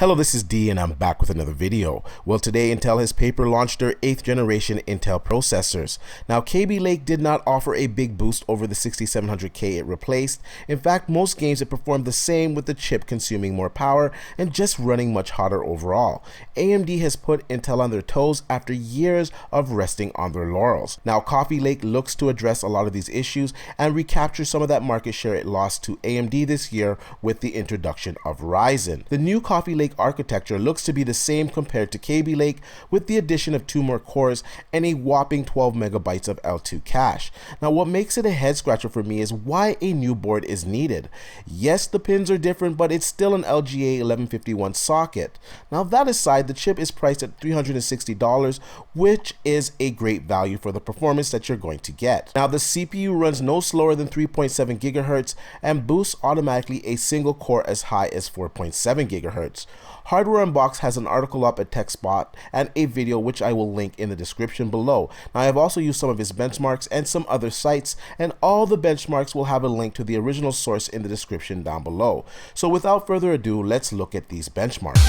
Hello, this is D and I'm back with another video. Well, today Intel has paper launched their 8th generation Intel processors. Now, Kaby Lake did not offer a big boost over the 6700K it replaced. In fact, most games it performed the same, with the chip consuming more power and just running much hotter overall. AMD has put Intel on their toes after years of resting on their laurels. Now, Kaby Lake looks to address a lot of these issues and recapture some of that market share it lost to AMD this year with the introduction of Ryzen. The new Kaby Lake architecture looks to be the same compared to Kaby Lake, with the addition of 2 more cores and a whopping 12 megabytes of L2 cache. Now, what makes it a head scratcher for me is why a new board is needed. Yes, the pins are different, but it's still an LGA 1151 socket. Now, that aside, the chip is priced at $360, which is a great value for the performance that you're going to get. Now, the CPU runs no slower than 3.7 gigahertz and boosts automatically a single core as high as 4.7 gigahertz. Hardware Unbox has an article up at TechSpot and a video which I will link in the description below. Now, I have also used some of his benchmarks and some other sites, and all the benchmarks will have a link to the original source in the description down below. So without further ado, let's look at these benchmarks.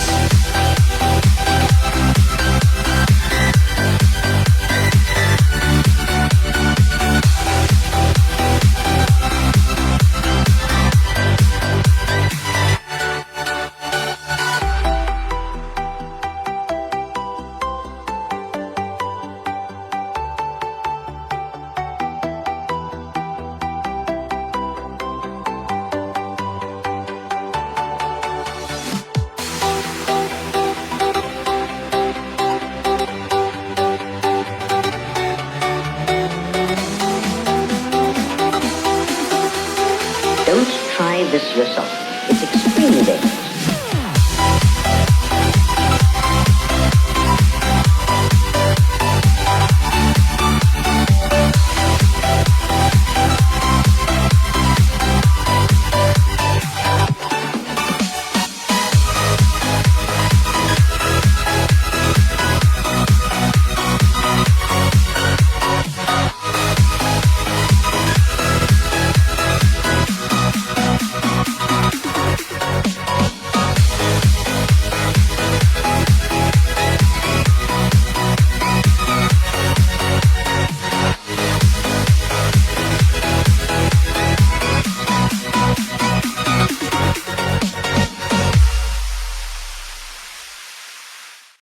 Don't try this yourself. It's extremely dangerous.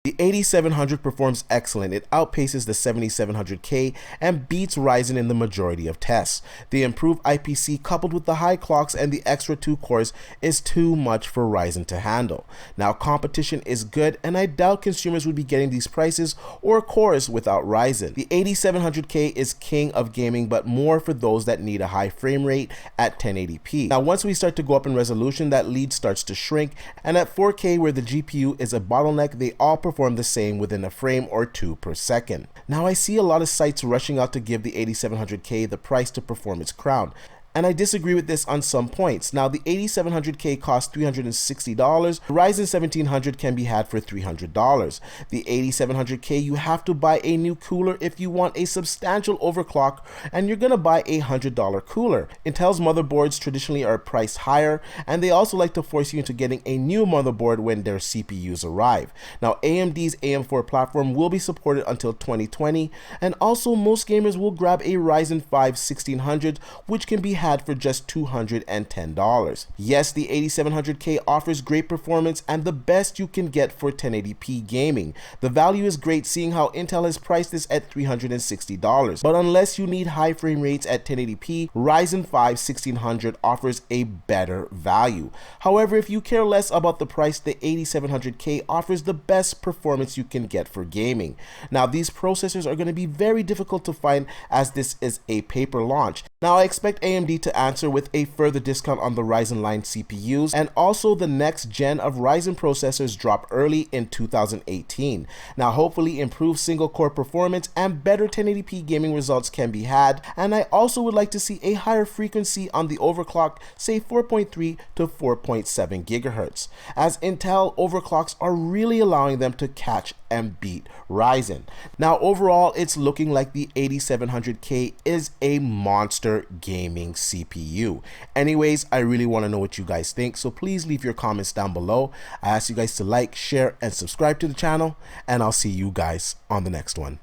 The 8700 performs excellent. It outpaces the 7700K and beats Ryzen in the majority of tests. The improved IPC coupled with the high clocks and the extra 2 cores is too much for Ryzen to handle. Now, competition is good, and I doubt consumers would be getting these prices or cores without Ryzen. The 8700K is king of gaming, but more for those that need a high frame rate at 1080p. Now, once we start to go up in resolution, that lead starts to shrink, and at 4K, where the GPU is a bottleneck, they all perform the same within a frame or 2 per second. Now, I see a lot of sites rushing out to give the 8700K the price to perform its crown, and I disagree with this on some points. Now, the 8700K costs $360. The Ryzen 1700 can be had for $300. The 8700K, you have to buy a new cooler if you want a substantial overclock, and you're gonna buy a $100 cooler. Intel's motherboards traditionally are priced higher, and they also like to force you into getting a new motherboard when their CPUs arrive. Now, AMD's AM4 platform will be supported until 2020, and also most gamers will grab a Ryzen 5 1600, which can be had for just $210. Yes, the 8700K offers great performance and the best you can get for 1080p gaming. The value is great, seeing how Intel has priced this at $360. But unless you need high frame rates at 1080p, Ryzen 5 1600 offers a better value. However, if you care less about the price, the 8700K offers the best performance you can get for gaming. Now, these processors are going to be very difficult to find, as this is a paper launch. Now, I expect AMD to answer with a further discount on the Ryzen line CPUs, and also the next gen of Ryzen processors drop early in 2018. Now, hopefully improved single core performance and better 1080p gaming results can be had, and I also would like to see a higher frequency on the overclock, say 4.3 to 4.7 gigahertz, as Intel overclocks are really allowing them to catch and beat Ryzen. Now, overall, it's looking like the 8700K is a monster monster gaming CPU. Anyways, I really want to know what you guys think, so please leave your comments down below. I ask you guys to like, share, and subscribe to the channel, and I'll see you guys on the next one.